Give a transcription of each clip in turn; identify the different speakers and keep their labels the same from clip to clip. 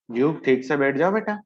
Speaker 1: युग ठीक से बैठ जाओ बेटा।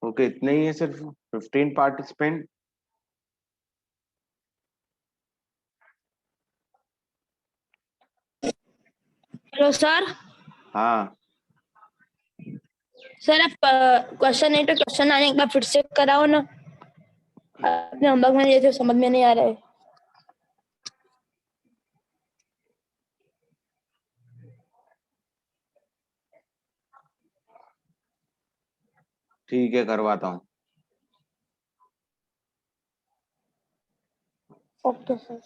Speaker 1: ओके, इतने ही है सिर्फ 15 पार्टिसिपेंट।
Speaker 2: Hello sir.
Speaker 1: हाँ
Speaker 2: सर आप क्वेश्चन 8 और क्वेश्चन 9 एक बार फिर से कराओ ना, अपने होमवर्क में जैसे समझ में नहीं आ रहा है।
Speaker 1: ठीक है, करवाता हूँ।
Speaker 2: Okay sir.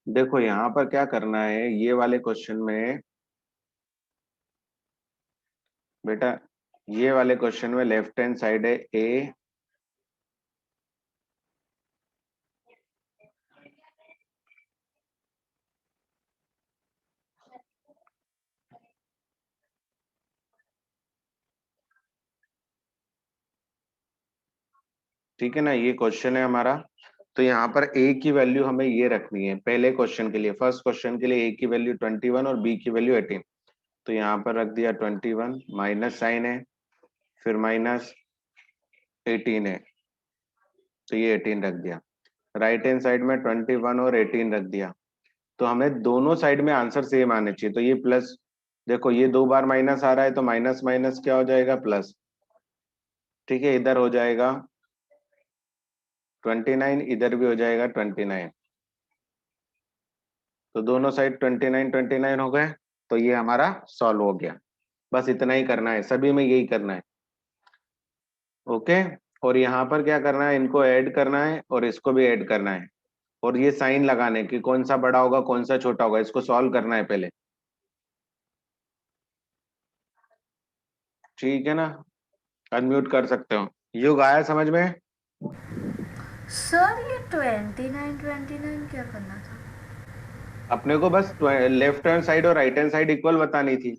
Speaker 1: देखो यहाँ पर क्या करना है, ये वाले क्वेश्चन में बेटा, ये वाले क्वेश्चन में लेफ्ट हैंड साइड है ए, ठीक है ना, ये क्वेश्चन है हमारा। तो यहाँ पर ए की वैल्यू हमें ये रखनी है पहले क्वेश्चन के लिए, फर्स्ट क्वेश्चन के लिए ए की वैल्यू 21 और बी की वैल्यू 18। तो यहाँ पर रख दिया 21, माइनस साइन है, फिर माइनस 18 है, तो ये 18 रख दिया, राइट हैंड साइड में 21 और 18 रख दिया। तो हमें दोनों साइड में आंसर सेम आने चाहिए। तो ये प्लस, देखो ये 2 बार माइनस आ रहा है तो माइनस माइनस क्या हो जाएगा, प्लस। ठीक है, इधर हो जाएगा 29, इधर भी हो जाएगा 29। तो दोनों साइड 29 29 हो गए। तो ये हमारा सॉल्व हो गया। बस इतना ही करना है, सभी में यही करना है। ओके, और यहाँ पर क्या करना है, इनको ऐड करना है और इसको भी ऐड करना है, और ये साइन लगाने कि कौन सा बड़ा होगा कौन सा छोटा होगा, इसको सॉल्व करना है पहले। ठीक है ना, अनम्यूट कर सकते हो। युग आया समझ में?
Speaker 3: सर ये 29 क्या करना था?
Speaker 1: अपने को बस लेफ्ट हैंड साइड और राइट हैंड साइड इक्वल बतानी थी।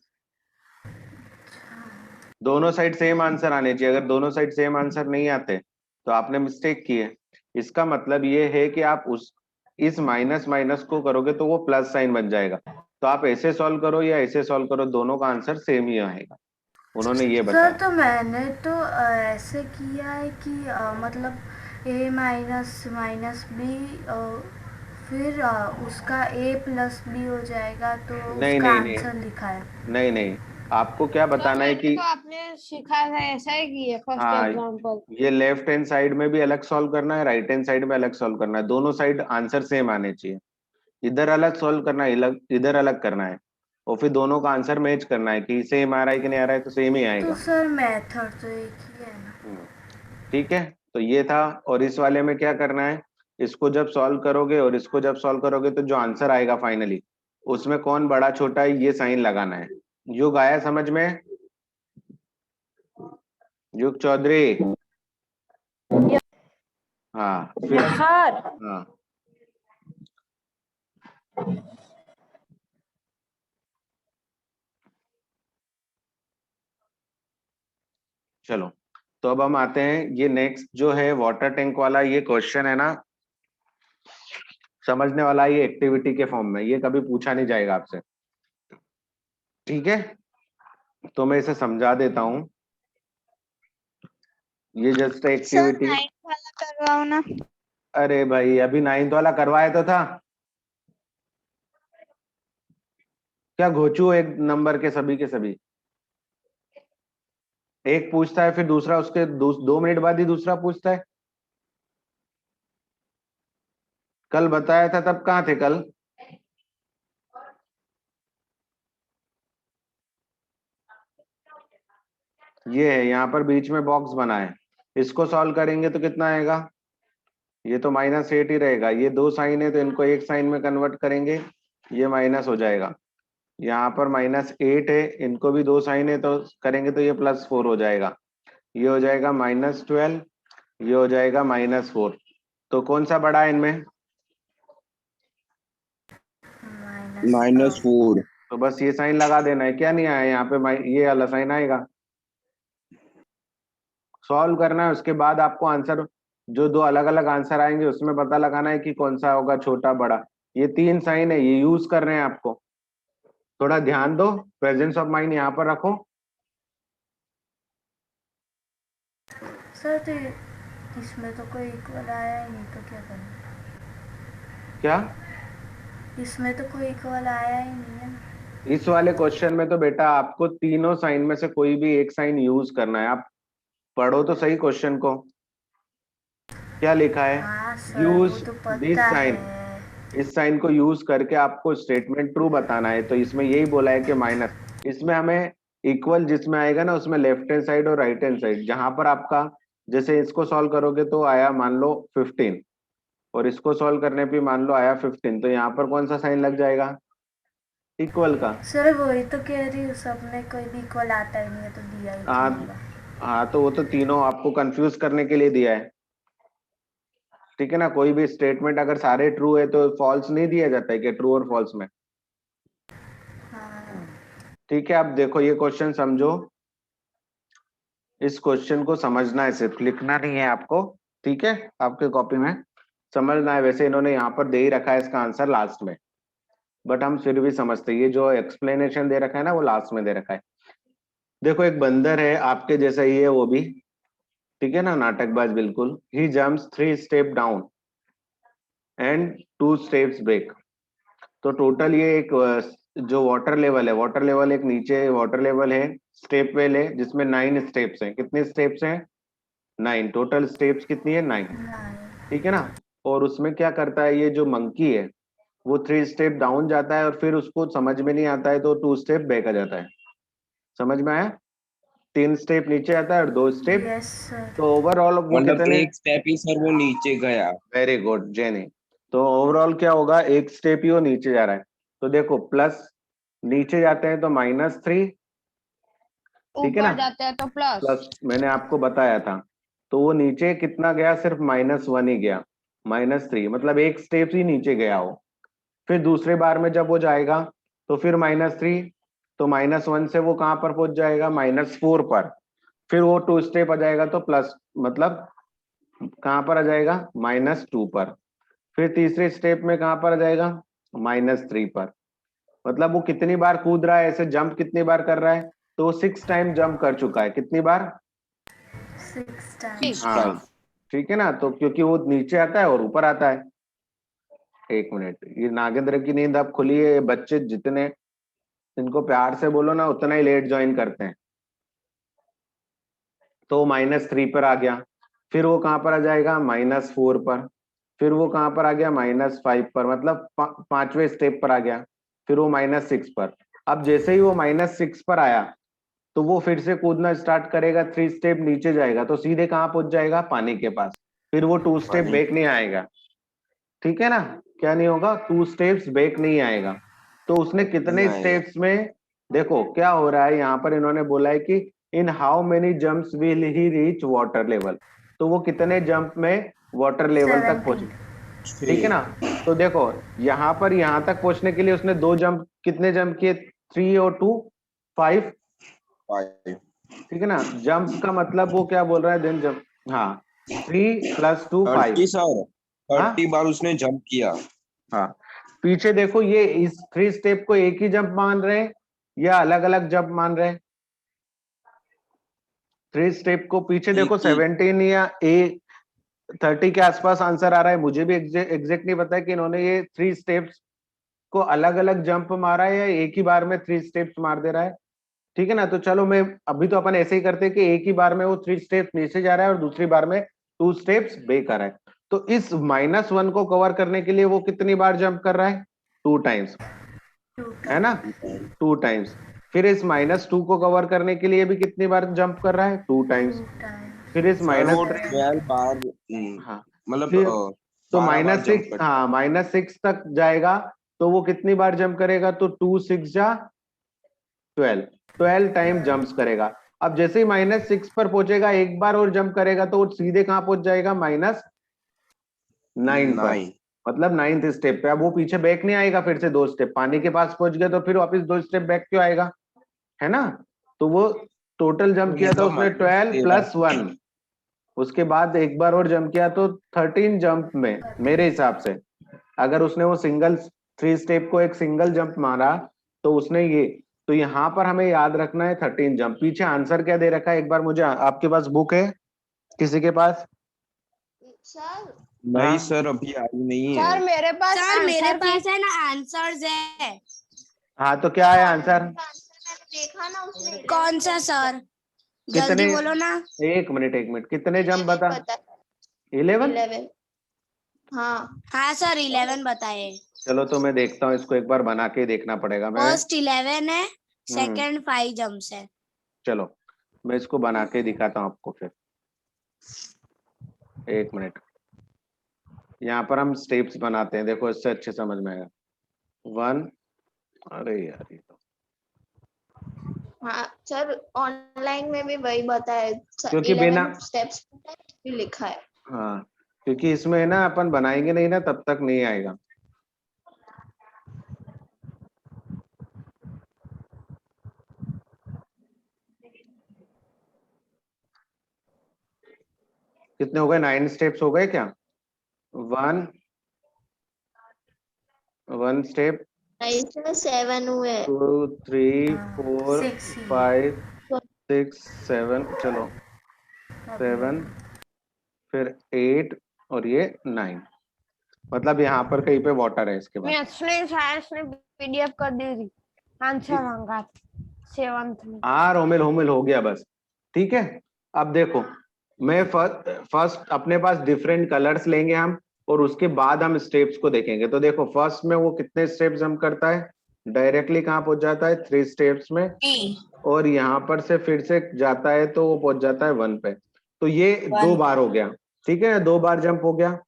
Speaker 1: दोनों साइड सेम आंसर आने चाहिए। अगर दोनों साइड सेम आंसर नहीं आते तो आपने मिस्टेक की है। इसका मतलब ये है कि आप इस माइनस माइनस को करोगे तो वो प्लस साइन बन जाएगा। तो आप ऐसे सॉल्व करो या ऐसे सॉल्व करो, दोनों का आंसर सेम ही आएगा। उन्होंने ये
Speaker 3: सर
Speaker 1: बताया।
Speaker 3: तो मैंने तो ऐसे किया है कि मतलब a माइनस माइनस बी, फिर उसका a प्लस बी हो जाएगा, तो
Speaker 1: नहीं
Speaker 3: उसका
Speaker 1: नहीं नहीं
Speaker 3: आंसर लिखा है।
Speaker 1: नहीं नहीं, आपको क्या बताना है कि
Speaker 2: तो आपने सिखाया था ऐसा ही किया फर्स्ट
Speaker 1: हाँ,
Speaker 2: एग्जांपल।
Speaker 1: ये लेफ्ट हैंड साइड में भी अलग सॉल्व करना है, राइट हैंड साइड में अलग सॉल्व करना है। दोनों साइड आंसर सेम आने चाहिए। इधर अलग सॉल्व करना है, इधर अलग करना है, और फिर दोनों का आंसर मैच करना है कि सेम आ रहा है कि नहीं आ रहा है, तो सेम ही
Speaker 3: तो
Speaker 1: आएगा।
Speaker 3: सर मेथड तो एक ही है ना?
Speaker 1: ठीक है, तो ये था। और इस वाले में क्या करना है, इसको जब सॉल्व करोगे और इसको जब सॉल्व करोगे तो जो आंसर आएगा फाइनली, उसमें कौन बड़ा छोटा है ये साइन लगाना है। युग आया समझ में? युग चौधरी। हाँ फिर, हाँ चलो, तो अब हम आते हैं, ये नेक्स्ट जो है वाटर टैंक वाला ये क्वेश्चन है ना, समझने वाला, ये एक्टिविटी के फॉर्म में, ये कभी पूछा नहीं जाएगा आपसे। ठीक है, तो मैं इसे समझा देता हूं। ये जस्ट एक्टिविटी।
Speaker 4: वाला करवाओ ना।
Speaker 1: अरे भाई, अभी 9th वाला करवाया तो था क्या? घोचू एक नंबर के सभी के सभी। एक पूछता है फिर दूसरा उसके 2 मिनट बाद ही दूसरा पूछता है। कल बताया था तब कहाँ थे कल? ये है यहाँ पर बीच में बॉक्स बना है, इसको सॉल्व करेंगे तो कितना आएगा? ये तो -8 ही रहेगा। ये 2 साइन है तो इनको एक साइन में कन्वर्ट करेंगे, ये माइनस हो जाएगा। यहाँ पर -8 है, इनको भी 2 साइन है तो करेंगे तो ये +4 हो जाएगा। ये हो जाएगा -12, ये हो जाएगा -4। तो कौन सा बड़ा है इनमें?
Speaker 4: -4।
Speaker 1: तो बस ये साइन लगा देना है। क्या नहीं आया यहाँ पे, ये वाला साइन आएगा। सॉल्व करना है, उसके बाद आपको आंसर, जो 2 अलग अलग आंसर आएंगे उसमें पता लगाना है कि कौन सा होगा छोटा बड़ा। ये 3 साइन है, ये यूज कर रहे हैं आपको। थोड़ा ध्यान दो, प्रेजेंस ऑफ माइंड यहाँ पर रखो।
Speaker 3: सर तो इसमें तो कोई इक्वल आया ही नहीं, तो क्या करना?
Speaker 1: क्या?
Speaker 3: इसमें तो कोई इक्वल आया ही नहीं है ना।
Speaker 1: इस वाले क्वेश्चन में तो बेटा आपको तीनों साइन में से कोई भी एक साइन यूज करना है। आप पढ़ो तो सही क्वेश्चन को, क्या लिखा है?
Speaker 3: हाँ सर, वो
Speaker 1: यूज
Speaker 3: तो
Speaker 1: दिस
Speaker 3: पता
Speaker 1: साइन।
Speaker 3: है।
Speaker 1: इस साइन को यूज करके आपको स्टेटमेंट ट्रू बताना है। तो इसमें यही बोला है कि माइनस, इसमें हमें इक्वल जिसमें आएगा ना उसमें लेफ्ट हैंड साइड और राइट हैंड साइड, जहां पर आपका, जैसे इसको सॉल्व करोगे तो आया मान लो 15, और इसको सॉल्व करने पे मान लो आया 15, तो यहाँ पर कौन सा साइन लग जाएगा? इक्वल का।
Speaker 3: सर वही तो कह रही हूँ, सब में कोई भी इक्वल आता ही नहीं है, तो दिया ही
Speaker 1: हाँ
Speaker 3: क्यों होगा?
Speaker 1: हाँ, तो वो तो तीनों आपको कंफ्यूज करने के लिए दिया है। ठीक है ना, कोई भी स्टेटमेंट अगर सारे ट्रू है तो फॉल्स नहीं दिया जाता है कि ट्रू और फॉल्स में।
Speaker 3: हाँ
Speaker 1: ठीक है, अब देखो ये क्वेश्चन समझो। इस क्वेश्चन को समझना है, सिर्फ लिखना नहीं है आपको। ठीक है, आपके कॉपी में समझना है। वैसे इन्होंने यहाँ पर दे ही रखा है इसका आंसर लास्ट में, बट हम फिर भी समझते हैं। ये जो एक्सप्लेनेशन दे रखा है ना वो लास्ट में दे रखा है। देखो एक बंदर है आपके जैसा ही है वो भी, ठीक है ना, नाटकबाज बिल्कुल। He jumps 3 step down and 2 steps back. तो टोटल ये एक जो वाटर लेवल है, वाटर लेवल एक नीचे वाटर लेवल है, स्टेप वेल है, जिसमें 9 स्टेप्स हैं। कितने स्टेप्स हैं? 9। टोटल स्टेप्स कितनी है? 9।
Speaker 3: 9।
Speaker 1: ठीक है ना। और उसमें क्या करता है, ये जो मंकी है वो 3 स्टेप डाउन जाता है और फिर उसको समझ में नहीं आता है तो 2 स्टेप बैक आ जाता है। समझ में आया? 3 स्टेप नीचे आता है और 2 स्टेप।
Speaker 3: Yes sir.
Speaker 1: तो ओवरऑल वो
Speaker 4: मतलब
Speaker 1: कितने?
Speaker 4: एक स्टेप ही सर वो नीचे गया।
Speaker 1: Very good jenny. तो ओवरऑल क्या होगा, एक स्टेप ही वो नीचे जा रहा है। तो देखो प्लस, नीचे जाते हैं तो -3, ठीक है ना।
Speaker 2: ऊपर जाते हैं तो प्लस।
Speaker 1: प्लस मैंने आपको बताया था। तो वो नीचे कितना गया? सिर्फ -1 ही गया, -3, मतलब एक स्टेप ही नीचे गया हो। फिर दूसरे बार में जब वो जाएगा तो फिर -3, तो -1 से वो कहां पर पहुंच जाएगा? -4 पर। फिर वो 2 स्टेप आ जाएगा तो प्लस, मतलब कहां पर आ जाएगा? -2 पर। फिर तीसरे स्टेप में कहां पर आ जाएगा? -3 पर। मतलब वो कितनी बार कूद रहा है, ऐसे जंप कितनी बार कर रहा है? तो वो 6 टाइम जंप कर चुका है। कितनी बार?
Speaker 3: 6 टाइम्स।
Speaker 1: हाँ, ठीक है ना। तो क्योंकि वो नीचे आता है और ऊपर आता है। एक मिनट, ये नागेंद्र की नींद अब खुली है। ये बच्चे जितने इनको प्यार से बोलो ना उतना ही लेट ज्वाइन करते हैं। तो -3 पर आ गया, फिर वो कहां पर आ जाएगा? -4 पर। फिर वो कहां पर आ गया? -5 पर, मतलब पांचवें स्टेप पर आ गया। फिर वो -6 पर। अब जैसे ही वो -6 पर आया तो वो फिर से कूदना स्टार्ट करेगा, 3 स्टेप नीचे जाएगा तो सीधे कहां पहुंच जाएगा? पानी के पास। फिर वो 2 स्टेप
Speaker 4: पानी।
Speaker 1: बैक नहीं आएगा, ठीक है ना। क्या नहीं होगा? 2 स्टेप्स बैक नहीं आएगा। तो उसने कितने
Speaker 4: नहीं आएगा।
Speaker 1: स्टेप्स में, देखो क्या हो रहा है यहाँ पर, इन्होंने बोला है कि in how many jumps will he reach water level. तो वो कितने जंप में वाटर लेवल तक
Speaker 3: 17।
Speaker 1: पहुंचे? ठीक है ना। तो देखो यहाँ पर यहाँ तक पहुंचने के लिए उसने 2 जंप, कितने जंप किए? 3 और 2, 5।
Speaker 4: 5।
Speaker 1: ठीक है ना। जंप का मतलब वो क्या बोल रहा है? देन जंप, हाँ, 3 + 2 5।
Speaker 4: 30 सर,
Speaker 1: हाँ
Speaker 4: 30 बार उसने जंप किया।
Speaker 1: हाँ। पीछे देखो, ये इस 3 स्टेप को एक ही जंप मान रहे हैं या अलग अलग जंप मान रहे हैं? 3 स्टेप को पीछे देखो,
Speaker 4: एक ही।
Speaker 1: 17 या 30 के आसपास आंसर आ रहा है। मुझे भी एग्जैक्ट नहीं पता है कि इन्होंने ये 3 स्टेप्स को अलग अलग जंप मारा है या एक ही बार में 3 स्टेप्स मार दे रहा है। ठीक है ना। तो चलो, मैं अभी तो अपन ऐसे ही करते हैं कि एक ही बार में वो 3 स्टेप्स नीचे जा रहा है और दूसरी बार में 2 स्टेप्स बैक आ रहा है। तो इस -1 को कवर करने के लिए वो कितनी बार जंप कर रहा है? 2 टाइम्स, है ना, 2 टाइम्स। फिर इस -2 को कवर करने के लिए भी कितनी बार जंप कर रहा है? 2 टाइम्स।
Speaker 3: 2 टाइम्स।
Speaker 1: फिर इस
Speaker 4: सर वो
Speaker 1: -3,
Speaker 4: 12 बार
Speaker 1: हाँ,
Speaker 4: मतलब
Speaker 1: फिर तो
Speaker 4: 12 बार जंप
Speaker 1: -6,
Speaker 4: कर।
Speaker 1: हाँ, -6 तक जाएगा तो वो कितनी बार जंप करेगा? तो 2 6 जा 12, 12 टाइम जंप्स करेगा। अब जैसे ही -6 पर पहुंचेगा, एक बार और जंप करेगा तो वो सीधे कहां पहुंच जाएगा? -9 पर,
Speaker 4: 9।
Speaker 1: मतलब 9th स्टेप पे। अब वो पीछे बैक नहीं आएगा, फिर से 2 स्टेप पानी के पास पहुंच गया तो फिर वापस 2 स्टेप बैक क्यों आएगा? है ना। तो वो टोटल जंप किया था
Speaker 4: मतलब
Speaker 1: उसने 12 + 1। उसके बाद एक बार और जंप किया तो 13 जंप में, मेरे हिसाब से अगर उसने वो सिंगल 3 स्टेप को एक सिंगल जंप मारा तो उसने ये, तो यहाँ पर हमें याद रखना है 13 जंप। पीछे आंसर क्या दे रखा है? एक बार मुझे, आपके पास बुक है किसी के पास?
Speaker 2: सर
Speaker 4: नहीं
Speaker 1: हाँ?
Speaker 4: सर, अभी आई नहीं है।
Speaker 2: मेरे पास है ना आंसर्स है।
Speaker 1: हाँ, तो क्या है आंसर?
Speaker 2: देखा ना उसने। कौन सा सर?
Speaker 1: कितने?
Speaker 2: जल्दी बोलो ना।
Speaker 1: एक मिनट, एक मिनट, कितने जंप बता? 11।
Speaker 2: 11। हाँ सर 11 बताए।
Speaker 1: चलो तो मैं देखता हूँ इसको, एक बार बना के देखना पड़ेगा। मैं
Speaker 2: फर्स्ट 11 है, सेकंड 5 जम्प्स है।
Speaker 1: चलो मैं इसको बना के दिखाता हूँ आपको फिर। एक मिनट, यहाँ पर हम स्टेप्स बनाते हैं, देखो इससे अच्छे समझ में आएगा। 1, अरे यार ये तो,
Speaker 5: हाँ सर, ऑनलाइन में भी वही बताया,
Speaker 1: क्योंकि बिना,
Speaker 5: 11 स्टेप्स भी लिखा है।
Speaker 1: हाँ, क्योंकि इसमें है ना, अपन बनाएंगे नहीं ना तब तक नहीं आएगा। कितने हो गए? 9 स्टेप्स हो गए क्या? 1 स्टेप,
Speaker 5: नहीं सर, 7 हुए।
Speaker 1: 2 3 4
Speaker 3: 6 ही है।
Speaker 1: 5 6 7, चलो 7, फिर 8 और ये 9। मतलब यहाँ पर कहीं पे वाटर है इसके बाद।
Speaker 2: मैथ्स ने साइंस ने पीडीएफ कर दी थी, आंसर मांगा 7th में।
Speaker 1: हाँ रोमिल होमिल हो गया बस, ठीक है। अब देखो मैं फर्स्ट अपने पास डिफरेंट कलर्स लेंगे हम, और उसके बाद हम स्टेप्स को देखेंगे। तो देखो फर्स्ट में वो कितने स्टेप्स हम करता है, डायरेक्टली कहाँ पहुंच जाता है 3 स्टेप्स में, और यहाँ पर से फिर से जाता है तो वो पहुंच जाता है 1 पे। तो ये 2 बार हो गया, ठीक है, 2 बार जंप हो गया।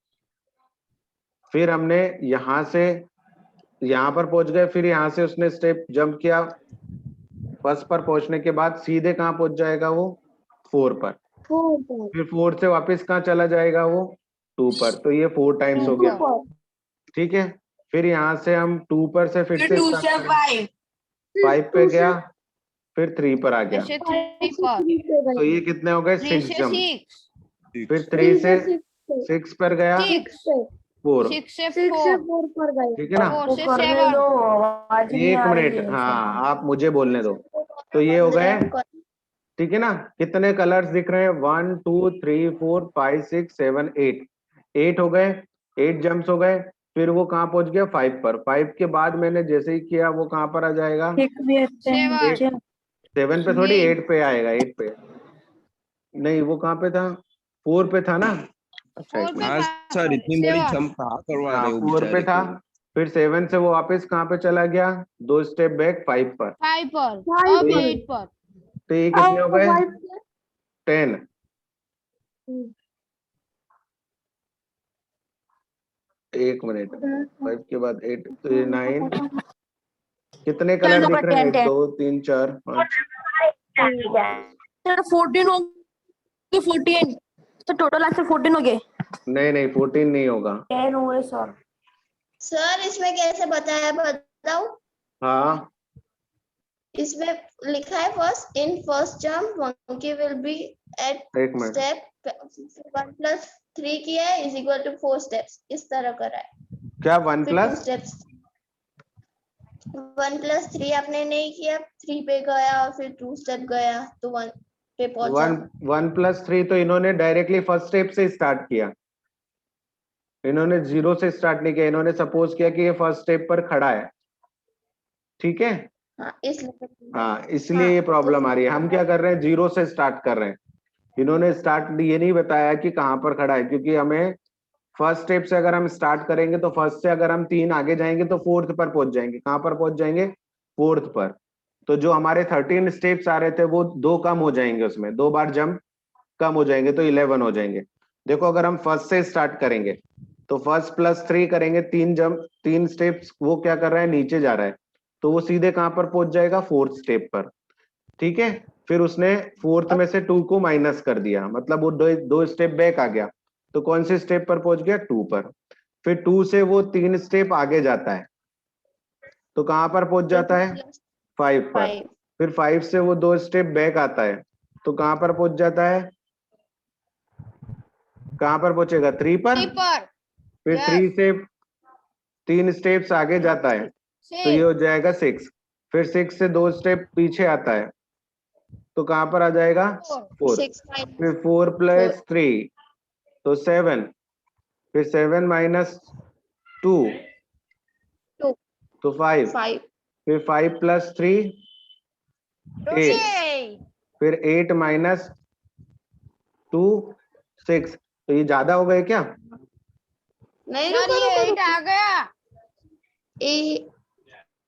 Speaker 1: फिर हमने यहाँ से यहाँ पर पहुंच गए, फिर यहाँ से उसने स्टेप जंप किया, फर्स्ट पर पहुंचने के बाद सीधे कहाँ पहुंच जाएगा वो 4 पर, फिर 4 से वापस कहाँ चला जाएगा वो 2 पर। तो ये 4 टाइम्स हो गया, ठीक है। फिर यहाँ से हम 2 पर से फिर से 5 पे गया, फिर 3 पर आ गया।
Speaker 2: ऐसे 3 पर,
Speaker 1: तो ये कितने हो गए
Speaker 2: 3
Speaker 1: 6
Speaker 2: से
Speaker 1: जंप।
Speaker 2: 6,
Speaker 1: फिर 3 से 6 पर गया 4,
Speaker 2: 6 से 4,
Speaker 1: ठीक है ना।
Speaker 2: 4 से 7।
Speaker 1: एक मिनट, हाँ आप मुझे बोलने दो। तो ये हो गए, ठीक है ना। कितने कलर्स दिख रहे हैं 1 2 3 4 5 6 7 8, 8 हो गए, 8 जंप्स हो गए। फिर वो कहाँ पहुंच गया 5 पर। 5 के बाद मैंने जैसे ही किया वो कहाँ पर आ जाएगा 7 पे, थोड़ी 8 पे आएगा। 8 पे नहीं, वो कहाँ पे था 4 पे था ना। अच्छा एक मिनट,
Speaker 4: हाँ सर, इतनी बड़ी जंप कहाँ करवा रहे हो
Speaker 1: 4 पे
Speaker 4: बेचारे
Speaker 1: था,
Speaker 4: को।
Speaker 1: फिर 7 से वो वापस कहाँ पे चला गया 2 स्टेप बैक 5 पर।
Speaker 2: 5 पर, अब 8 पर।
Speaker 1: तो ये कितने हो गए 10। एक मिनट, 5 के बाद 8, तो ये 9। कितने कलर दिख रहे हैं 1 2 3 4 5
Speaker 2: 14 हो गए, 14 तो टोटल आंसर 14 हो गए।
Speaker 1: नहीं नहीं 14 नहीं होगा।
Speaker 2: 10 हुए सर।
Speaker 5: सर इसमें कैसे बताया बताओ।
Speaker 1: हाँ
Speaker 5: इसमें लिखा है first in first jump monkey will be at
Speaker 1: एक मिनट,
Speaker 5: step 1+3 किया है is equal to 4 steps, इस तरह करा है।
Speaker 1: क्या 1
Speaker 5: फिर 2
Speaker 1: प्लस
Speaker 5: steps 1+3 आपने नहीं किया, 3 पे गया और फिर 2 स्टेप गया तो 1 पे पहुंचा।
Speaker 1: 1+3 तो इन्होंने डायरेक्टली फर्स्ट स्टेप से स्टार्ट किया, इन्होंने 0 से स्टार्ट नहीं किया। इन्होंने सपोज किया कि ये फर्स्ट स्टेप पर खड़ा है, ठीक है।
Speaker 5: हाँ इसलिए
Speaker 1: इसलिए ये प्रॉब्लम आ रही है। हम क्या कर रहे हैं 0 से स्टार्ट कर रहे हैं। इन्होंने स्टार्ट ये नहीं बताया कि कहाँ पर खड़ा है, क्योंकि हमें फर्स्ट स्टेप से अगर हम स्टार्ट करेंगे तो फर्स्ट से अगर हम 3 आगे जाएंगे तो 4th पर पहुंच जाएंगे। कहाँ पर पहुंच जाएंगे 4th पर। तो जो हमारे 13 स्टेप्स आ रहे थे वो 2 कम हो जाएंगे, उसमें 2 बार जंप कम हो जाएंगे, तो 11 हो जाएंगे। देखो अगर हम फर्स्ट से स्टार्ट करेंगे तो फर्स्ट +3 करेंगे, 3 जंप 3 स्टेप्स, वो क्या कर रहा है नीचे जा रहा है, तो वो सीधे कहां पर पहुंच जाएगा 4th स्टेप पर, ठीक है। फिर उसने 4th में से 2 को माइनस कर दिया, मतलब वो 2 स्टेप बैक आ गया, तो कौन से स्टेप पर पहुंच गया 2 पर। फिर 2 से वो 3 स्टेप आगे जाता है, तो कहां पर पहुंच जाता है 5 पर। फिर 5 से वो 2 स्टेप बैक आता है, तो कहां पर पहुंच जाता है, कहां पर पहुंचेगा 3 पर।
Speaker 2: 3 पर,
Speaker 1: फिर 3 से 3 स्टेप्स आगे जाता है, तो ये हो जाएगा 6। फिर 6 से 2 स्टेप पीछे आता है, तो कहां पर आ जाएगा 4।
Speaker 5: 6
Speaker 1: फिर 4 + 3 तो 7। फिर 7 - 2 तो 5।
Speaker 5: 5
Speaker 1: फिर 5 + 3 8। फिर 8 - 2 6। तो ये ज्यादा हो गए क्या।
Speaker 5: नहीं
Speaker 2: सर
Speaker 5: रुको
Speaker 2: ये
Speaker 5: रुको
Speaker 2: 8 आ गया।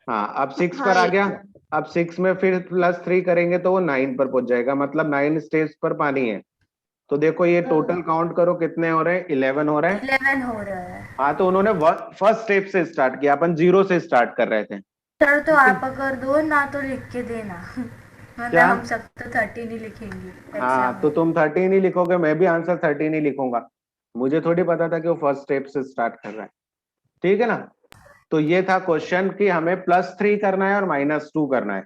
Speaker 1: हाँ अब 6 पर आ गया। अब 6 में फिर +3 करेंगे तो वो 9 पर पहुंच जाएगा, मतलब 9 स्टेप्स पर पानी है। तो देखो ये टोटल काउंट करो कितने हो रहे हैं 11 हो रहे हैं।
Speaker 3: 11 हो रहा है।
Speaker 1: हाँ तो उन्होंने फर्स्ट स्टेप से स्टार्ट किया, अपन 0 से स्टार्ट कर रहे थे।
Speaker 3: सर तो आप अगर दो ना तो लिख के देना मतलब
Speaker 1: क्या?
Speaker 3: हम सब तो 13 ही लिखेंगे
Speaker 1: हाँ
Speaker 3: एग्जाम
Speaker 1: तो तुम 13 ही लिखोगे, मैं भी आंसर 13 ही लिखूंगा। मुझे थोड़ी पता था कि वो फर्स्ट स्टेप से स्टार्ट कर रहा है, ठीक है ना। तो ये था क्वेश्चन कि हमें +3 करना है और -2 करना है,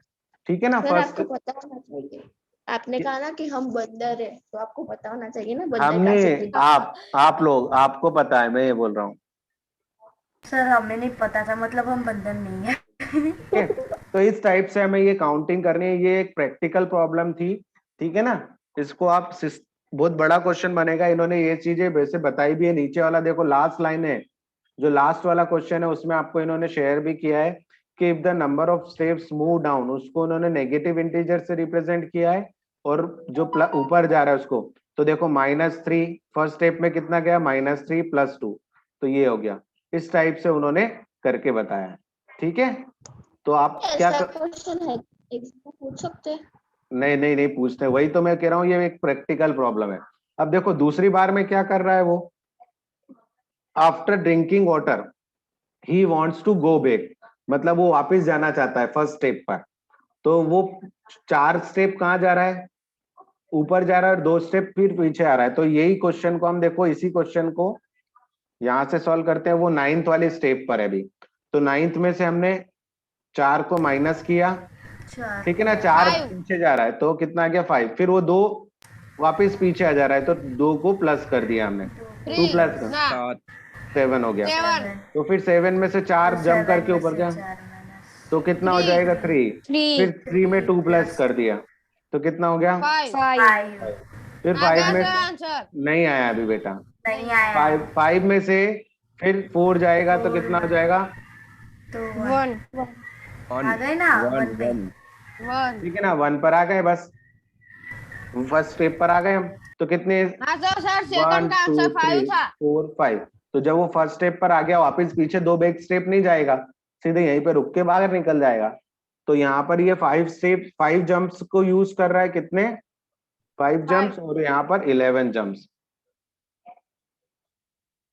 Speaker 1: ठीक है ना।
Speaker 5: सर
Speaker 1: फर्स्ट
Speaker 5: आपको पता होना चाहिए, आपने कहा ना कि हम बंदर है तो आपको पता होना चाहिए ना बंदर
Speaker 1: हमने,
Speaker 5: कहाँ से दिखा।
Speaker 1: आप लोग, आपको पता है, मैं ये बोल रहा हूँ।
Speaker 3: सर हमें नहीं पता था, मतलब हम बंधन नहीं है
Speaker 1: ठीक है, तो इस टाइप से हमें ये काउंटिंग करनी है। ये एक प्रैक्टिकल प्रॉब्लम थी, ठीक है ना। इसको आप बहुत बड़ा क्वेश्चन बनेगा। इन्होंने ये चीजें वैसे बताई भी है। नीचे वाला देखो लास्ट लाइन है, जो लास्ट वाला क्वेश्चन है उसमें आपको इन्होंने शेयर भी किया है कि if the number of steps move down, उसको उन्होंने नेगेटिव इंटीजर से रिप्रेजेंट किया है, और जो ऊपर जा रहा है उसको, तो देखो -3 फर्स्ट स्टेप में कितना गया, -3 + 2, तो ये हो गया। इस टाइप से उन्होंने करके बताया है। ठीक है, तो आप क्या
Speaker 5: ऐसा क्वेश्चन है एग्जाम पूछ सकते हैं?
Speaker 1: नहीं नहीं नहीं पूछते, वही तो मैं कह रहा हूँ, ये एक प्रैक्टिकल प्रॉब्लम है। अब देखो दूसरी बार में क्या कर रहा है वो, after drinking water he wants to go back, मतलब वो वापस जाना चाहता है फर्स्ट स्टेप पर। तो वो 4 स्टेप कहाँ जा रहा है, ऊपर जा रहा है, और 2 स्टेप फिर पीछे आ रहा है। तो यही क्वेश्चन को हम देखो, इसी क्वेश्चन को यहां से सॉल्व करते हैं। वो 9th वाली स्टेप पर है अभी, तो 9th में से हमने 4 को माइनस किया,
Speaker 3: 4
Speaker 1: ठीक है ना, 4 पीछे जा रहा है तो कितना आ गया 5, फिर वो 2 वापस पीछे आ जा रहा है तो 2 को प्लस कर दिया हमने, 2 +
Speaker 4: 7
Speaker 1: 7 हो गया।
Speaker 3: 7
Speaker 1: तो फिर 7 में से 4 जम करके ऊपर गया,
Speaker 3: 4 माइनस
Speaker 1: तो कितना हो जाएगा 3,
Speaker 2: 3
Speaker 1: फिर 3 में 2 प्लस कर दिया तो कितना हो गया
Speaker 2: 5
Speaker 3: 5
Speaker 1: फिर 5 में नहीं आया अभी बेटा,
Speaker 3: नहीं आया
Speaker 1: 5 में से फिर 4 जाएगा तो कितना हो जाएगा,
Speaker 3: तो
Speaker 2: 1
Speaker 3: आ गए ना 1 पे
Speaker 2: 1
Speaker 1: ठीक है ना, 1 पर आ गए, बस फर्स्ट स्टेप पर आ गए हम। तो कितने, 1 2 3 4 5, तो जब वो फर्स्ट स्टेप पर आ गया वापस पीछे 2 बैक स्टेप नहीं जाएगा, सीधे यहीं पे रुक के बाहर निकल जाएगा। तो यहाँ पर ये 5 जंप्स को यूज कर रहा है, कितने 5 जंप्स, और यहाँ पर 11 जंप्स,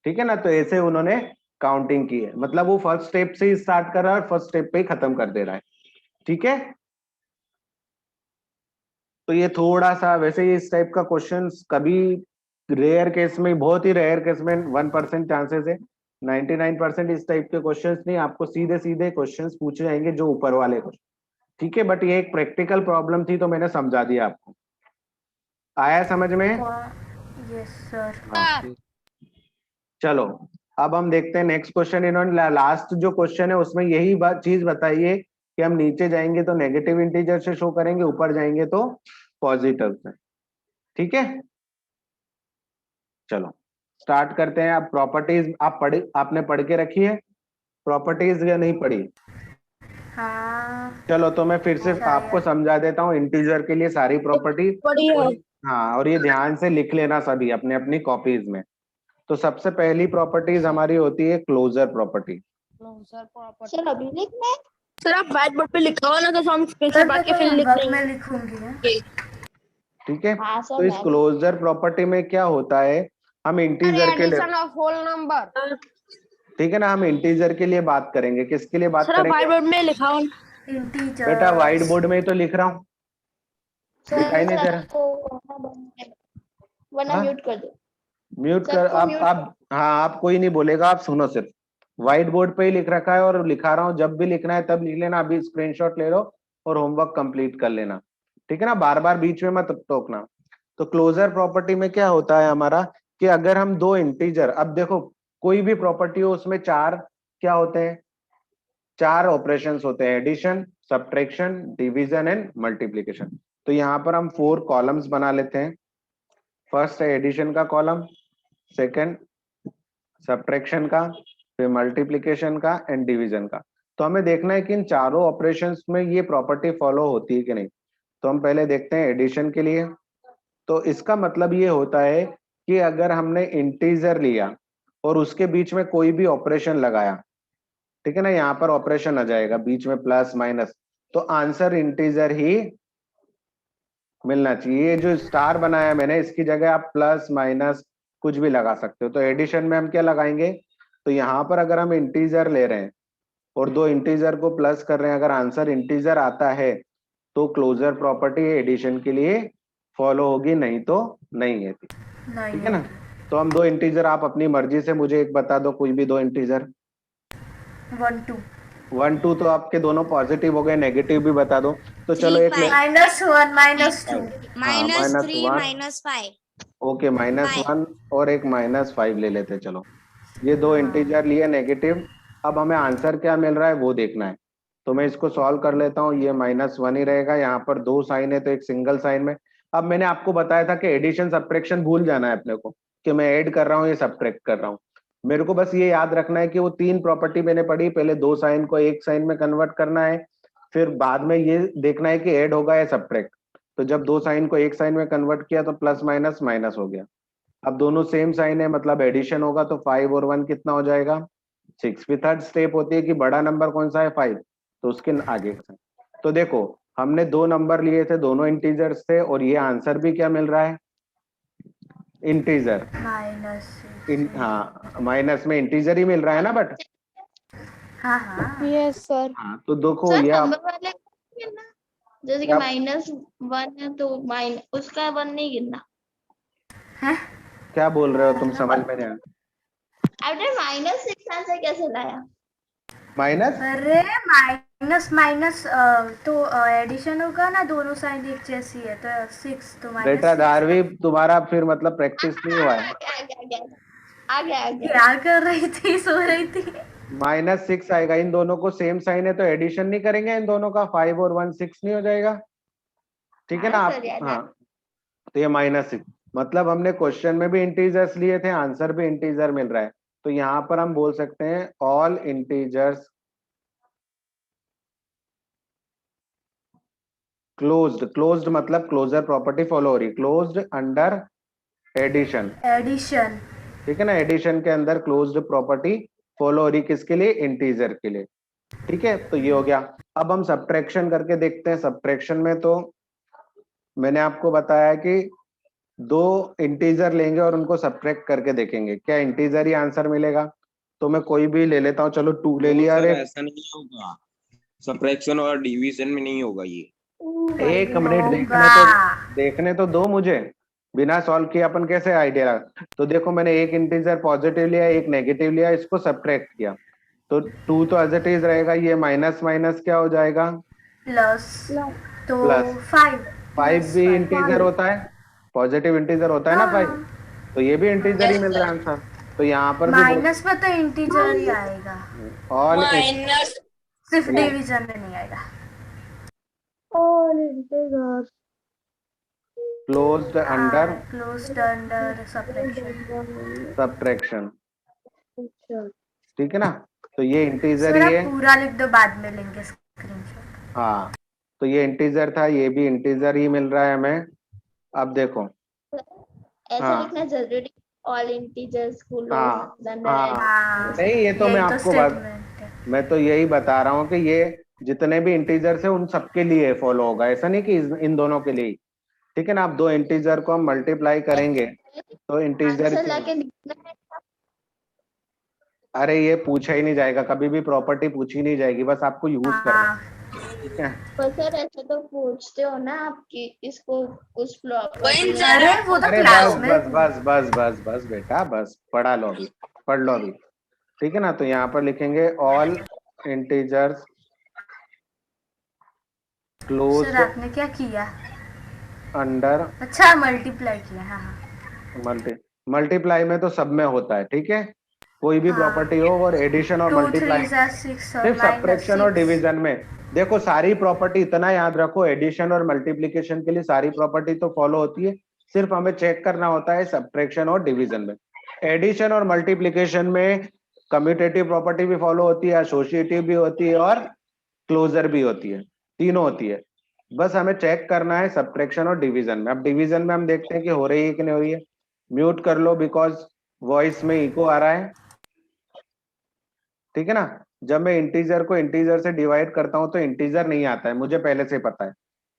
Speaker 1: ठीक है ना। तो ऐसे उन्होंने काउंटिंग की है, मतलब वो फर्स्ट स्टेप से ही स्टार्ट कर रहा है और फर्स्ट स्टेप पे ही खत्म कर दे रहा है। ठीक है, तो ये थोड़ा सा वैसे ही इस टाइप का क्वेश्चंस कभी रेयर केस में, बहुत ही रेयर केस में 1% चांसेस है, 99% इस टाइप के क्वेश्चंस नहीं, आपको सीधे सीधे क्वेश्चंस पूछे जाएंगे जो ऊपर वाले क्वेश्चन। ठीक है, बट ये एक प्रैक्टिकल प्रॉब्लम थी तो मैंने समझा दिया आपको। आया समझ में?
Speaker 3: यस सर
Speaker 1: हाँ। चलो अब हम देखते हैं नेक्स्ट क्वेश्चन। इन्होंने लास्ट जो क्वेश्चन है उसमें यही चीज बताई है कि हम नीचे जाएंगे तो नेगेटिव इंटीजर से शो करेंगे, ऊपर जाएंगे तो पॉजिटिव से। ठीक है, चलो स्टार्ट करते हैं। आप प्रॉपर्टीज आपने पढ़ के रखी है प्रॉपर्टीज या नहीं पढ़ी?
Speaker 3: हाँ
Speaker 1: चलो तो मैं फिर से
Speaker 3: शायद।
Speaker 1: आपको समझा देता हूँ इंटीजर के लिए सारी प्रॉपर्टी।
Speaker 2: बढ़िया
Speaker 1: हाँ, और ये ध्यान से लिख लेना सभी अपने अपनी कॉपीज में। तो सबसे पहली प्रॉपर्टीज हमारी होती है क्लोजर प्रॉपर्टी।
Speaker 5: सर अभी लिखना है?
Speaker 2: सर आप व्हाइट बोर्ड पे लिखा ना, तो हम स्क्रीनशॉट मार के फिर लिख देंगे।
Speaker 3: मैं लिखूंगी ना।
Speaker 1: ठीक है,
Speaker 5: हाँ सर
Speaker 1: तो इस
Speaker 5: मैं
Speaker 1: क्लोजर प्रॉपर्टी में क्या होता है, हम इंटीजर के लिए,
Speaker 2: ऑफ होल नंबर।
Speaker 1: ठीक है ना, हम इंटीजर के लिए बात करेंगे। किसके लिए बात
Speaker 2: सर आप व्हाइट
Speaker 1: करेंगे?
Speaker 2: बोर्ड में लिखा हो।
Speaker 3: इंटीजर
Speaker 1: बेटा व्हाइट बोर्ड में ही तो लिख रहा हूँ, दिखाई नहीं दे रहा?
Speaker 5: वरना
Speaker 1: हाँ?
Speaker 5: म्यूट कर दो।
Speaker 1: म्यूट कर,
Speaker 5: सबको
Speaker 1: आप
Speaker 5: म्यूट
Speaker 1: आप हाँ, आप कोई नहीं बोलेगा, आप सुनो सिर्फ। व्हाइट बोर्ड पे ही लिख रखा है और लिखा रहा हूँ, जब भी लिखना है तब लिख लेना। अभी स्क्रीनशॉट ले लो और होमवर्क कंप्लीट कर लेना, ठीक है ना, बार बार बीच में मत टोकना। तो क्लोजर प्रॉपर्टी में क्या होता है हमारा, कि अगर हम 2 इंटीजर, अब देखो कोई भी प्रॉपर्टी हो उसमें 4 क्या होते हैं, 4 ऑपरेशंस होते हैं, addition, subtraction, division and multiplication. तो यहाँ पर हम 4 कॉलम्स बना लेते हैं। फर्स्ट है एडिशन का कॉलम, सेकंड सब्ट्रैक्शन का, फिर मल्टीप्लिकेशन का एंड डिवीजन का। तो हमें देखना है कि इन चारों ऑपरेशंस में ये प्रॉपर्टी फॉलो होती है कि नहीं। तो हम पहले देखते हैं एडिशन के लिए। तो इसका मतलब ये होता है कि अगर हमने इंटीजर लिया और उसके बीच में कोई भी ऑपरेशन लगाया, ठीक है ना, यहाँ पर ऑपरेशन आ जाएगा बीच में प्लस माइनस, तो आंसर इंटीजर ही मिलना चाहिए। ये जो स्टार बनाया मैंने, इसकी जगह आप प्लस माइनस कुछ भी लगा सकते हो। तो एडिशन में हम क्या लगाएंगे, तो यहाँ पर अगर हम इंटीजर ले रहे हैं और 2 इंटीजर को प्लस कर रहे हैं, अगर आंसर इंटीजर आता है तो क्लोजर प्रॉपर्टी एडिशन के लिए फॉलो होगी, नहीं तो नहीं है। ठीक है ना, तो हम 2 इंटीजर, आप अपनी मर्जी से मुझे एक बता दो, कोई भी 2 इंटीजर।
Speaker 3: 1 2
Speaker 1: 1 2 तो आपके दोनों पॉजिटिव हो गए, नेगेटिव भी बता दो। तो चलो एक
Speaker 3: -1 -2
Speaker 1: -3 -5, ओके, -1 और एक -5 ले लेते हैं। चलो ये 2 इंटीजर लिए नेगेटिव। अब हमें आंसर क्या मिल रहा है वो देखना है। तो मैं इसको सॉल्व कर लेता हूँ। ये -1 ही रहेगा, यहाँ पर 2 साइन है तो एक सिंगल साइन में अब मैंने आपको बताया था कि एडिशन सब्ट्रैक्शन भूल जाना है अपने को, कि मैं ऐड कर रहा हूँ, ये सब्ट्रैक्ट कर रहा हूँ। मेरे को बस ये याद रखना है कि वो 3 प्रॉपर्टी मैंने पढ़ी, पहले 2 साइन को 1 साइन में कन्वर्ट करना है, फिर बाद में ये देखना है कि ऐड होगा या सब्ट्रैक्ट। तो जब 2 साइन को 1 साइन में कन्वर्ट किया तो प्लस माइनस माइनस हो गया। अब दोनों सेम साइन है, मतलब एडिशन होगा, तो 5 और 1 कितना हो जाएगा 6। फिर थर्ड स्टेप होती है कि बड़ा नंबर कौन सा है 5, तो उसके आगे का। तो देखो हमने 2 नंबर लिए थे, दोनों इंटीजर्स थे, और ये आंसर भी क्या मिल रहा है, इंटीजर।
Speaker 3: -6।
Speaker 1: हाँ माइनस में इंटीजर ही मिल रहा है ना, बट
Speaker 3: हाँ हाँ
Speaker 2: यस सर।
Speaker 1: हाँ तो देखो
Speaker 5: सर
Speaker 1: ये आप
Speaker 5: नंबर वाले को गिनना, जैसे कि
Speaker 1: क्या
Speaker 5: -1 है तो उसका 1 नहीं गिनना।
Speaker 3: है।
Speaker 1: क्या बोल रहे हो तुम, समझ में नहीं आया।
Speaker 5: आपने -6 आंसर कैसे लाया?
Speaker 1: माइनस,
Speaker 3: अरे माइनस माइनस तो एडिशन होगा ना, दोनों साइड एक जैसी है तो 6 तो
Speaker 1: बेटा
Speaker 3: -6।
Speaker 1: धारवी तुम्हारा फिर मतलब प्रैक्टिस नहीं हुआ है।
Speaker 5: आ गया।
Speaker 3: क्या कर रही थी, सो रही थी।
Speaker 1: -6 आएगा, इन दोनों को सेम साइन है तो एडिशन नहीं करेंगे इन दोनों का, 5 और 1 6 नहीं हो जाएगा, ठीक है ना
Speaker 5: हाँ
Speaker 1: आप।
Speaker 5: सर याद
Speaker 1: हाँ तो ये -6, मतलब हमने क्वेश्चन में भी इंटीजर्स लिए थे, आंसर भी इंटीजर मिल रहा है। तो यहाँ पर हम बोल सकते हैं ऑल इंटीजर्स क्लोज्ड। क्लोज्ड मतलब क्लोजर प्रॉपर्टी फॉलो हो रही, क्लोज्ड अंडर एडिशन,
Speaker 3: एडिशन।
Speaker 1: ठीक है ना। एडिशन के अंदर क्लोज्ड प्रॉपर्टी फॉलो हो रही, किसके लिए, इंटीजर के लिए, ठीक है। तो ये हो गया। अब हम सब्ट्रैक्शन करके देखते हैं। सब्ट्रैक्शन में तो मैंने आपको बताया कि 2 इंटीजर लेंगे और उनको सब्ट्रैक्ट करके देखेंगे, क्या इंटीजर ही आंसर मिलेगा। तो मैं कोई भी ले लेता हूँ, चलो 2 ले
Speaker 4: वो
Speaker 1: लिया।
Speaker 4: सर
Speaker 1: अरे
Speaker 4: ऐसा नहीं होगा, सब्ट्रैक्शन और डिवीजन में नहीं होगा ये।
Speaker 1: एक मिनट
Speaker 3: होगा।
Speaker 1: देखने तो दो मुझे, बिना सॉल्व किए अपन कैसे आइडिया। तो देखो मैंने एक इंटीजर पॉजिटिव लिया, एक नेगेटिव लिया, इसको सब्ट्रैक्ट किया, तो 2 तो एज इट इज रहेगा, ये माइनस माइनस क्या हो जाएगा,
Speaker 3: प्लस तो
Speaker 1: प्लस।
Speaker 3: 5
Speaker 1: 5
Speaker 3: प्लस
Speaker 1: भी
Speaker 3: 5।
Speaker 1: इंटीजर होता है, पॉजिटिव इंटीजर होता है ना 5,
Speaker 3: हाँ
Speaker 1: तो ये भी इंटीजर ही मिल रहा है आंसर। तो यहाँ पर भी बोल
Speaker 3: माइनस में तो इंटीजर ही आएगा,
Speaker 1: ऑल
Speaker 2: माइनस
Speaker 3: सिर्फ डिवीजन में नहीं आएगा।
Speaker 2: All integer
Speaker 1: closed under
Speaker 3: closed under subtraction.
Speaker 1: Subtraction, ठीक है ना। तो ये इंटीजर
Speaker 3: सर
Speaker 1: ही
Speaker 3: आप
Speaker 1: है,
Speaker 3: पूरा लिख दो, बाद में लेंगे स्क्रीनशॉट।
Speaker 1: हाँ। तो ये इंटीजर था, ये भी इंटीजर ही मिल रहा है हमें। अब देखो,
Speaker 5: ऐसा
Speaker 1: हाँ
Speaker 5: लिखना जरूरी, ऑल इंटीजर्स
Speaker 1: हाँ
Speaker 5: क्लोज अंडर।
Speaker 1: हाँ,
Speaker 3: हाँ
Speaker 1: नहीं ये तो मैं
Speaker 3: यही तो
Speaker 1: आपको
Speaker 3: स्टेटमेंट है।
Speaker 1: मैं तो यही बता रहा हूँ कि ये जितने भी इंटीजर्स है उन सबके लिए फॉलो होगा, ऐसा नहीं कि इन दोनों के लिए ही, ठीक है ना। आप 2 इंटीजर को हम मल्टीप्लाई करेंगे तो इंटीजर
Speaker 5: आंसर
Speaker 1: के,
Speaker 5: लाके लिखना है।
Speaker 1: अरे ये पूछा ही नहीं जाएगा, कभी भी प्रॉपर्टी पूछी नहीं जाएगी, बस आपको यूज करना है,
Speaker 3: हाँ
Speaker 1: ठीक है।
Speaker 5: पर सर ऐसे तो पूछते हो ना आपकी इसको कुछ
Speaker 2: वही
Speaker 5: प्रॉपर्टी।
Speaker 2: सर
Speaker 3: अरे वो तो
Speaker 1: अरे
Speaker 3: क्लास
Speaker 1: बस
Speaker 3: में
Speaker 1: बस बस बस बस बस बेटा बस, पढ़ा लो अभी, पढ़ लो अभी, ठीक है ना। तो यहाँ पर लिखेंगे ऑल इंटीजर्स
Speaker 3: सर
Speaker 1: क्लोज्ड
Speaker 3: आपने क्या किया?
Speaker 1: अंडर
Speaker 3: अच्छा मल्टीप्लाई किया, हाँ हाँ
Speaker 1: मल्टीप्लाई में तो सब में होता है, ठीक है, कोई भी
Speaker 3: हाँ।
Speaker 1: प्रॉपर्टी हो, और एडिशन और
Speaker 3: 2
Speaker 1: मल्टीप्लाई
Speaker 3: 3 6 और
Speaker 1: सिर्फ सब्ट्रैक्शन और
Speaker 3: -6।
Speaker 1: डिवीजन में। देखो सारी प्रॉपर्टी इतना याद रखो, एडिशन और मल्टीप्लिकेशन के लिए सारी प्रॉपर्टी तो फॉलो होती है, सिर्फ हमें चेक करना होता है सब्ट्रैक्शन और डिवीजन में। एडिशन और मल्टीप्लिकेशन में कम्यूटेटिव प्रॉपर्टी भी फॉलो होती है, एसोसिएटिव भी होती है, और क्लोजर भी होती है, तीनों होती है। बस हमें चेक करना है सब्ट्रैक्शन और डिवीजन में। अब डिवीजन में हम देखते हैं कि हो रही है कि नहीं हो रही है। म्यूट कर लो बिकॉज वॉइस में इको आ रहा है, ठीक है ना। जब मैं इंटीजर को इंटीजर से डिवाइड करता हूं तो इंटीजर नहीं आता है, मुझे पहले से पता है।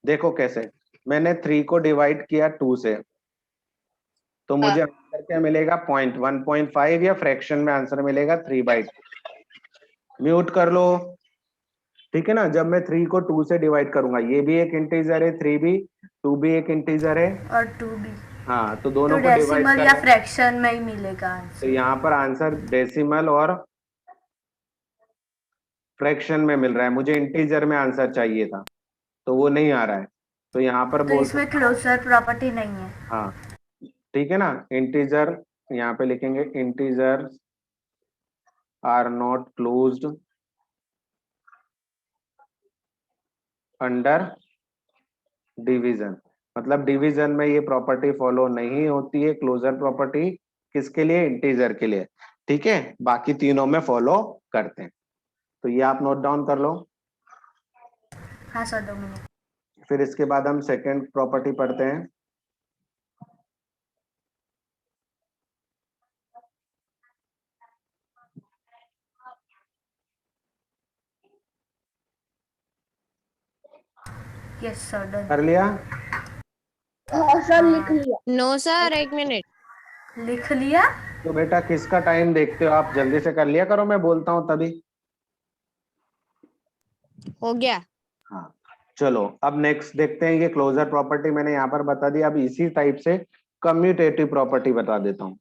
Speaker 1: देखो कैसे, मैंने 3 को डिवाइड किया 2 से, तो मुझे आंसर क्या मिलेगा, 1.5, या फ्रैक्शन में आंसर मिलेगा 3/2। म्यूट कर लो, ठीक है ना। जब मैं 3 को 2 से डिवाइड करूंगा, ये भी एक इंटीजर है 3 भी, 2 भी एक इंटीजर है,
Speaker 3: और 2 भी
Speaker 1: हाँ, तो
Speaker 3: तो
Speaker 1: दोनों को डिवाइड
Speaker 3: डेसिमल या
Speaker 1: कर,
Speaker 3: फ्रैक्शन में ही मिलेगा
Speaker 1: तो
Speaker 3: आंसर।
Speaker 1: यहाँ पर आंसर डेसिमल और फ्रैक्शन में मिल रहा है, मुझे इंटीजर में आंसर चाहिए था, तो वो नहीं आ रहा है। तो यहाँ पर
Speaker 3: तो
Speaker 1: बोल
Speaker 3: इसमें
Speaker 1: सकते,
Speaker 3: क्लोजर प्रॉपर्टी नहीं है।
Speaker 1: हाँ ठीक है ना। इंटीजर यहाँ पे लिखेंगे, integer are not closed under division, मतलब डिवीजन में ये प्रॉपर्टी फॉलो नहीं होती है, क्लोजर प्रॉपर्टी किसके लिए, इंटीजर के लिए, ठीक है, बाकी तीनों में फॉलो करते हैं। तो ये आप नोट डाउन कर लो।
Speaker 3: हाँ सर 2 मिनट।
Speaker 1: फिर इसके बाद हम सेकंड प्रॉपर्टी पढ़ते हैं।
Speaker 3: Yes sir done.
Speaker 1: कर लिया?
Speaker 5: सर लिख लिया।
Speaker 6: No sir, 1 minute.
Speaker 3: लिख लिया।
Speaker 1: तो बेटा किसका टाइम देखते हो आप, जल्दी से कर लिया करो, मैं बोलता हूं तभी।
Speaker 6: हो गया।
Speaker 1: हाँ चलो अब नेक्स्ट देखते हैं। ये क्लोजर प्रॉपर्टी मैंने यहाँ पर बता दी। अब इसी टाइप से कम्यूटेटिव प्रॉपर्टी बता देता हूं।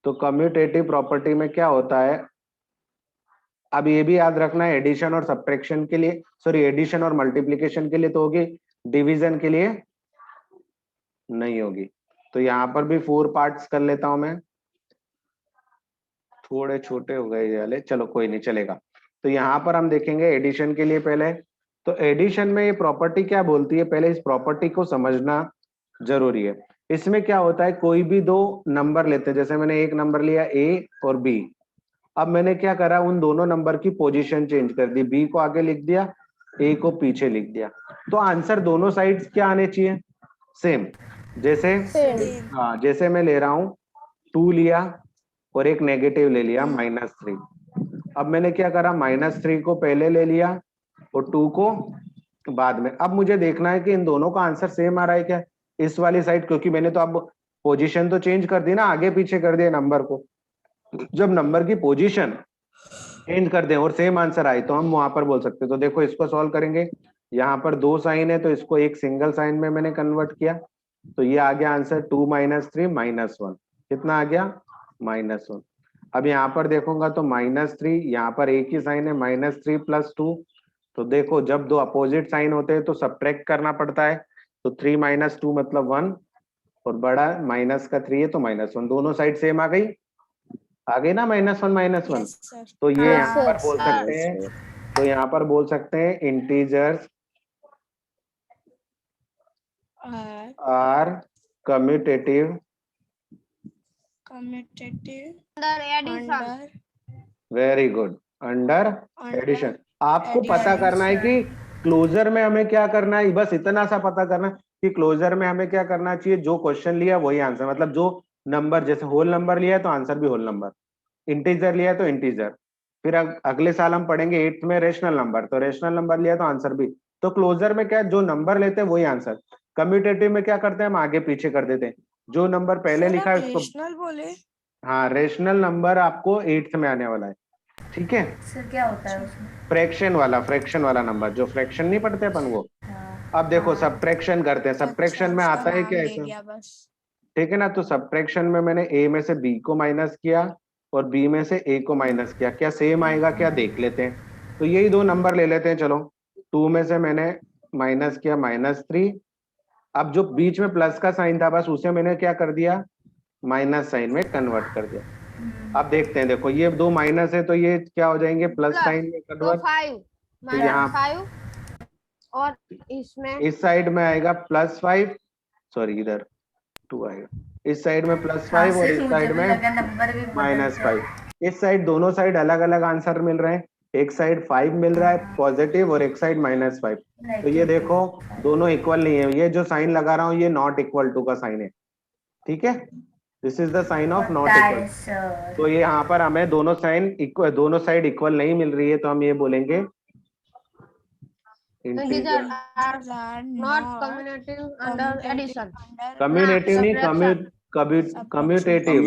Speaker 1: तो कम्यूटेटिव प्रॉपर्टी में क्या होता है, अब ये भी याद रखना है, एडिशन और सब्ट्रैक्शन के लिए, सॉरी एडिशन और मल्टीप्लिकेशन के लिए तो होगी, डिवीजन के लिए नहीं होगी। तो यहाँ पर भी 4 पार्ट्स कर लेता हूं मैं, थोड़े छोटे हो गए ये वाले, चलो कोई नहीं चलेगा। तो यहाँ पर हम देखेंगे एडिशन के लिए पहले। तो एडिशन में ये प्रॉपर्टी क्या बोलती है, पहले इस प्रॉपर्टी को समझना जरूरी है। इसमें क्या होता है, कोई भी दो नंबर लेते हैं, जैसे मैंने एक नंबर लिया ए और बी। अब मैंने क्या करा, उन दोनों नंबर की पोजीशन चेंज कर दी, बी को आगे लिख दिया, ए को पीछे लिख दिया। तो आंसर दोनों साइड्स क्या आने चाहिए, सेम। जैसे हाँ, जैसे मैं ले रहा हूं 2 लिया और एक नेगेटिव ले लिया -3। अब मैंने क्या करा, -3 को पहले ले लिया और 2 को बाद में। अब मुझे देखना है कि इन दोनों का आंसर सेम आ रहा है क्या, इस वाली साइड, क्योंकि मैंने तो अब पोजीशन तो चेंज कर दी ना, आगे पीछे कर दिया नंबर को। जब नंबर की पोजीशन चेंज कर दें और सेम आंसर आए तो हम वहां पर बोल सकते हैं। तो देखो इसको सॉल्व करेंगे, यहाँ पर 2 साइन है तो इसको एक सिंगल साइन में मैंने कन्वर्ट किया। तो ये आ गया आंसर 2 - 3 -1। कितना आ गया, -1। अब यहाँ पर देखूंगा तो -3, यहाँ पर एक ही साइन है, -3 + 2। तो देखो जब दो अपोजिट साइन होते हैं तो सब्ट्रैक्ट करना पड़ता है। तो 3 - 2 मतलब 1, और बड़ा माइनस का 3 है तो -1। दोनों साइड सेम आ गई, आ गई ना, -1 -1। तो ये
Speaker 3: हाँ,
Speaker 1: यहाँ पर बोल सकते
Speaker 4: yes,
Speaker 1: हैं, तो यहाँ पर बोल सकते हैं integers are commutative
Speaker 5: under addition.
Speaker 1: Very good, under addition. आपको पता करना है कि क्लोजर में हमें क्या करना है, बस इतना सा पता करना है कि क्लोजर में हमें क्या करना चाहिए, जो क्वेश्चन लिया वही आंसर, मतलब जो नंबर, जैसे होल नंबर लिया है तो आंसर भी होल नंबर, इंटीजर लिया है तो इंटीजर। फिर अगले साल हम पढ़ेंगे 8th में रेशनल नंबर, तो रेशनल नंबर लिया तो आंसर भी। तो क्लोजर में क्या, जो नंबर लेते हैं वही आंसर। कम्यूटेटिव में क्या करते हैं, हम आगे पीछे कर देते हैं, जो नंबर पहले लिखा है उसको।
Speaker 6: रेशनल बोले?
Speaker 1: हाँ, रेशनल नंबर आपको 8th में आने वाला है, ठीक है।
Speaker 3: सर क्या होता है उसमें?
Speaker 1: फ्रैक्शन वाला नंबर, जो फ्रैक्शन नहीं पढ़ते अपन वो।
Speaker 3: हाँ,
Speaker 1: अब देखो सब्ट्रैक्शन करते हैं, सब्ट्रैक्शन में आता है क्या ऐसा,
Speaker 6: बस।
Speaker 1: ठीक है ना। तो सब्ट्रैक्शन में मैंने ए में से बी को माइनस किया और बी में से ए को माइनस किया, क्या सेम आएगा क्या देख लेते हैं। तो यही दो नंबर ले लेते हैं, चलो 2 में से मैंने माइनस किया -3। अब जो बीच में प्लस का साइन था बस उसे मैंने क्या कर दिया, माइनस साइन में कन्वर्ट कर दिया। अब देखते हैं, देखो ये 2 माइनस है तो ये क्या हो जाएंगे, प्लस साइन में
Speaker 5: तो
Speaker 1: कन्वर्ट।
Speaker 5: 5
Speaker 1: तो यहाँ
Speaker 5: -5 और इसमें
Speaker 1: इस साइड में आएगा +5, सॉरी इधर 2 आएगा, इस साइड में +5
Speaker 3: हाँ,
Speaker 1: और
Speaker 3: सर
Speaker 1: इस
Speaker 3: मुझे
Speaker 1: साइड
Speaker 3: भी
Speaker 1: में
Speaker 3: लगा नंबर भी बदलते हैं।
Speaker 1: -5। इस साइड दोनों साइड अलग अलग आंसर मिल रहे हैं, एक साइड 5 मिल रहा है पॉजिटिव और एक साइड -5। तो ये देखो दोनों इक्वल नहीं है, ये जो साइन लगा रहा हूँ ये नॉट इक्वल टू का साइन है, ठीक है, this is the sign of not
Speaker 3: पता
Speaker 1: इक्वल।
Speaker 3: है सर।
Speaker 1: तो ये यहाँ पर हमें दोनों साइन इक्वल, दोनों साइड इक्वल नहीं मिल रही है, तो हम ये बोलेंगे
Speaker 5: integer
Speaker 1: integer
Speaker 5: are not commutative under addition.
Speaker 1: Commutative नहीं, कम्यूटेटिव
Speaker 4: commutative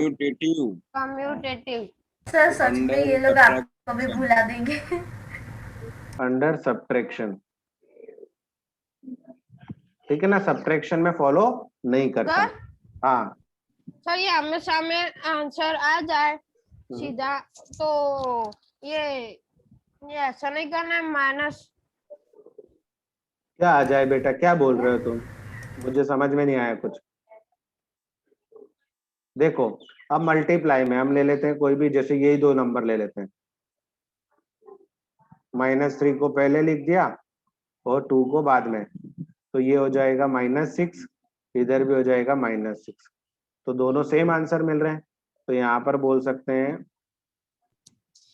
Speaker 5: कम्यूटेटिव
Speaker 3: सर सच में
Speaker 4: under
Speaker 3: ये लोग आपको भी
Speaker 4: subtraction.
Speaker 3: भुला देंगे।
Speaker 1: अंडर सब्ट्रैक्शन, ठीक है ना, सब्ट्रैक्शन में फॉलो नहीं करता।
Speaker 5: सर?
Speaker 1: हाँ
Speaker 5: सर ये हमेशा में आंसर आ जाए सीधा, तो ये ऐसा नहीं करना है माइनस।
Speaker 1: क्या आ जाए बेटा, क्या बोल रहे हो तुम, मुझे समझ में नहीं आया कुछ। देखो अब मल्टीप्लाई में हम ले लेते हैं कोई भी, जैसे यही दो नंबर ले लेते हैं, -3 को पहले लिख दिया और 2 को बाद में, तो ये हो जाएगा -6, इधर भी हो जाएगा -6, तो दोनों सेम आंसर मिल रहे हैं। तो यहाँ पर बोल सकते हैं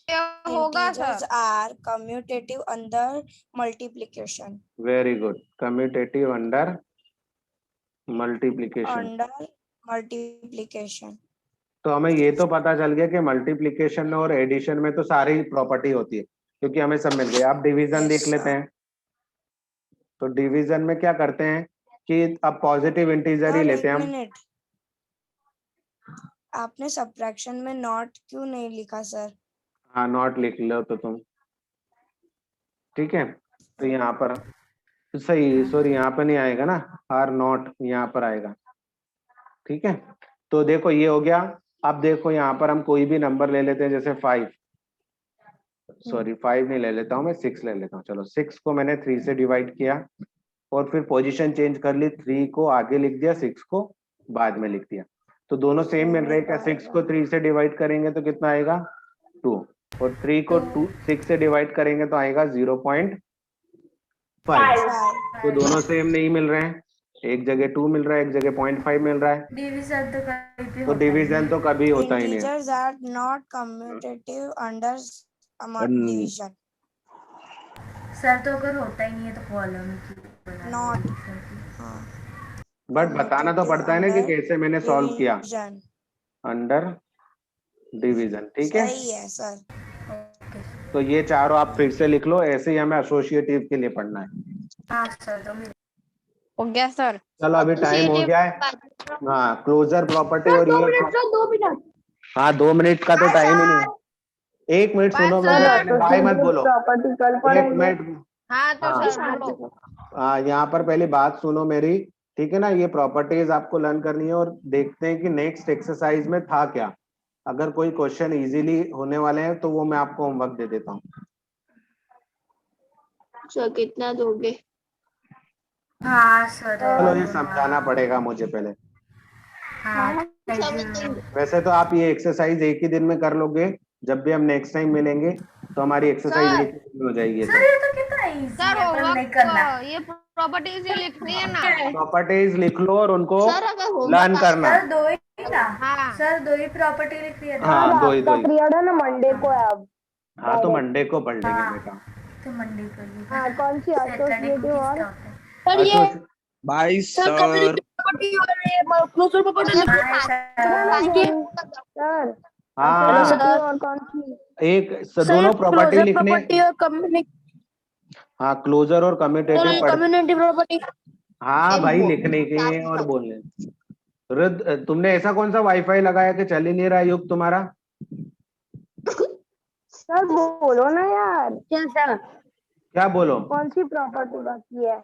Speaker 5: ये होगा
Speaker 7: Integers
Speaker 5: sir.
Speaker 7: are commutative under multiplication.
Speaker 1: Very good, commutative under multiplication.
Speaker 7: Under multiplication.
Speaker 1: तो हमें ये तो पता चल गया कि मल्टीप्लीकेशन और एडिशन में तो सारी प्रॉपर्टी होती है, क्योंकि हमें सब मिल गया। अब डिवीजन
Speaker 7: Yes,
Speaker 1: देख लेते
Speaker 7: sir.
Speaker 1: हैं। तो डिवीजन में क्या करते हैं कि अब पॉजिटिव इंटीजर ही
Speaker 7: Sir,
Speaker 1: लेते
Speaker 7: एक
Speaker 1: हैं हम।
Speaker 7: मिनट, आपने सब्ट्रैक्शन में नॉट क्यों नहीं लिखा सर?
Speaker 1: हाँ, नॉट लिख लो तो तुम, ठीक है। तो यहाँ पर सही, सॉरी यहाँ पर नहीं आएगा ना, आर नॉट यहाँ पर आएगा, ठीक है। तो देखो ये हो गया। अब देखो यहाँ पर हम कोई भी नंबर ले लेते हैं, जैसे 5, सॉरी 5 नहीं ले लेता हूँ मैं, 6 ले लेता हूँ। चलो 6 को मैंने 3 से डिवाइड किया और फिर पोजीशन चेंज कर ली, 3 को आगे लिख दिया, 6 को बाद में लिख दिया। तो दोनों सेम मिल रहे हैं क्या? 6 को 3 से डिवाइड करेंगे तो कितना आएगा? 2, और 3 को 6 से डिवाइड करेंगे तो आएगा 0.5। तो दोनों सेम नहीं मिल रहे हैं, एक जगह 2 मिल रहा है, एक जगह 0.5 मिल रहा है।
Speaker 3: डिवीजन तो कहीं भी
Speaker 1: तो
Speaker 3: होता ही
Speaker 1: डिवीजन
Speaker 3: नहीं।
Speaker 1: तो कभी होता ही नहीं है।
Speaker 7: Integers are not commutative under division.
Speaker 3: Sir तो अगर होता ही नहीं है तो कॉलम
Speaker 7: Not.
Speaker 1: बट बताना तो पड़ता है ना कि कैसे मैंने सॉल्व किया,
Speaker 7: Division.
Speaker 1: अंडर डिवीजन, ठीक है।
Speaker 7: सही है सर।
Speaker 1: तो ये चारों आप फिर से लिख लो, ऐसे ही हमें एसोसिएटिव के लिए पढ़ना है।
Speaker 3: हाँ सर तो मेरे
Speaker 6: हो गया सर।
Speaker 1: चलो अभी टाइम हो गया है। हाँ, क्लोजर प्रॉपर्टी और ये
Speaker 2: 2 मिनट।
Speaker 1: हाँ 2 मिनट का तो टाइम ही नहीं है। 1 मिनट सुनो मुझे, बाय मत बोलो,
Speaker 2: प्रॉपर्टी कल
Speaker 1: 1 मिनट।
Speaker 5: हाँ तो
Speaker 1: हाँ।
Speaker 5: सर बोलो।
Speaker 1: हाँ, यहाँ पर पहले बात सुनो मेरी, ठीक है ना। ये प्रॉपर्टीज आपको लर्न करनी है और देखते हैं कि नेक्स्ट एक्सरसाइज में था क्या। अगर कोई क्वेश्चन इजीली होने वाले हैं तो वो मैं आपको होमवर्क दे देता हूँ।
Speaker 2: सर कितना दोगे?
Speaker 3: हाँ सर
Speaker 1: चलो ये समझाना पड़ेगा मुझे पहले।
Speaker 3: हाँ थैंक यू।
Speaker 1: वैसे तो आप ये एक्सरसाइज एक ही दिन में कर लोगे, जब भी हम नेक्स्ट टाइम मिलेंगे तो हमारी एक्सरसाइज
Speaker 5: सर।
Speaker 1: एक ही दिन में हो जाएगी।
Speaker 3: सर ये तो कितना इजी
Speaker 5: सर
Speaker 3: है, पर नहीं करना।
Speaker 5: होमवर्क ये प्रॉपर्टीज ही लिखनी है ना।
Speaker 1: प्रॉपर्टीज लिख लो और उनको
Speaker 2: अगर
Speaker 1: लर्न करना।
Speaker 3: सर दो ही ना।
Speaker 5: हाँ।
Speaker 3: सर दो ही प्रॉपर्टी लिख रही है ना।
Speaker 1: हाँ, दो ही
Speaker 2: पीरियड है ना मंडे को है अब।
Speaker 1: हाँ, तो मंडे को पढ़ लेंगे
Speaker 3: हाँ।
Speaker 1: बेटा।
Speaker 3: तो मंडे को लिख।
Speaker 2: हाँ, कौन सी
Speaker 3: सैटरडे को
Speaker 2: एसोसिएटिव और
Speaker 3: किसका होता है?
Speaker 2: सर ये
Speaker 4: बाय
Speaker 2: सर
Speaker 4: सर।
Speaker 2: कम्युनिटी प्रॉपर्टी और ये क्लोजर प्रॉपर्टी
Speaker 3: हाँ,
Speaker 2: सर।
Speaker 1: हाँ
Speaker 2: सर और कौन सी?
Speaker 1: एक दोनों प्रॉपर्टी लिखने।
Speaker 2: प्रॉपर्टी और कम्युनिटी
Speaker 1: हाँ, क्लोजर और कम्यूटेटिव पढ़।
Speaker 2: Community property.
Speaker 1: हाँ भाई, लिखने के और बोलने। रुद्र, तुमने ऐसा कौन सा वाईफाई लगाया कि चल ही नहीं रहा युग तुम्हारा?
Speaker 2: सर बोलो ना यार। क्या सर?
Speaker 1: क्या बोलो?
Speaker 2: कौन सी प्रॉपर्टी बाकी है?